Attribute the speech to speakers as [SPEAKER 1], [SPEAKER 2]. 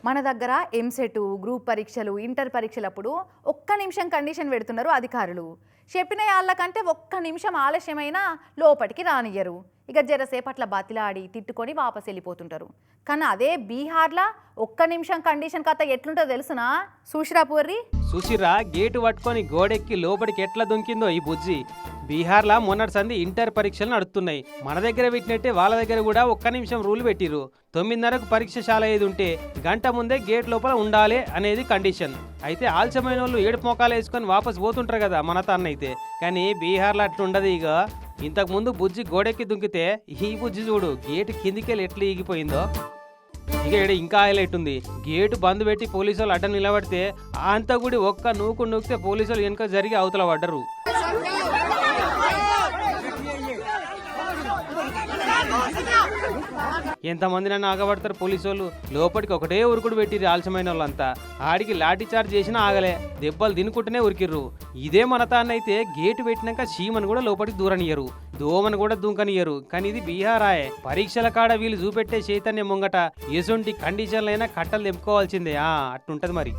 [SPEAKER 1] మన దగ్గర ఎంసెట్ గ్రూప్ పరీక్షలు ఇంటర్ పరీక్షలప్పుడు ఒక్క నిమిషం కండిషన్ పెడుతున్నారు అధికారులు. చెప్పిన వాళ్ళకంటే ఒక్క నిమిషం ఆలస్యమైనా లోపలికి రానియ్యరు. ఇక జరసేపట్ల బతిలాడి తిట్టుకొని వాపస్ వెళ్ళిపోతుంటారు. కానీ అదే బీహార్లా ఒక్క నిమిషం కండిషన్ కథ ఎట్లుంటో తెలుసునా? చూసిరా పూర్రి,
[SPEAKER 2] సుశిరా గేటు పట్టుకొని గోడెక్కి లోపలికి ఎట్లా దుంకిందో ఈ బుజ్జి. బీహార్లా మొన్నటి సంది ఇంటర్ పరీక్షలు నడుస్తున్నాయి. మన దగ్గర పెట్టినట్టే వాళ్ళ దగ్గర కూడా ఒక్క నిమిషం రూల్ పెట్టిరు. 9:30కు పరీక్షశాల ఏది ఉంటే గంట ముందే గేట్ లోపల ఉండాలి అనేది కండిషన్. అయితే ఆలస్యమైన వాళ్ళు ఏడుపు మోకాలు వేసుకొని వాపస్ పోతుంటారు కదా మన తాన్నైతే. కానీ బీహార్లో అట్లుండదు. ఇక ఇంతకు ముందు బుజ్జి గోడెక్కి దుంకితే ఈ బుజ్జి చూడు గేటు కిందికెళ్ళి ఎట్లా ఈగిపోయిందో. ఇక ఇక్కడ ఇంకా హైలైట్ ఉంది. గేటు బంద్ పెట్టి పోలీసు వాళ్ళు అడ్డం నిలబడితే అంతా కూడా ఒక్క నూకితే పోలీసు వాళ్ళు వెనుక జరిగి అవతల పడ్డరు. ఎంతమంది నన్ను ఆగబడతారు పోలీసు వాళ్ళు. లోపలికి ఒకటే ఉరుకుడు పెట్టిర్రు ఆలస్యమైన వాళ్ళంతా. ఆడికి లాఠీ చార్జ్ చేసినా ఆగలే, దెబ్బలు తినుకుంటూనే ఉరికిర్రు. ఇదే మన తాన్నైతే గేటు పెట్టినాక చీమను కూడా లోపలికి దూరనియ్యరు, దోమను కూడా దుంకనియ్యరు. కానీ ఇది బీహారాయే. పరీక్షల కాడ వీళ్ళు చూపెట్టే చైతన్యం ముంగట ఎసొంటి కండిషన్లైనా కట్టలు తెంపుకోవాల్సిందే. అట్లుంటది మరి.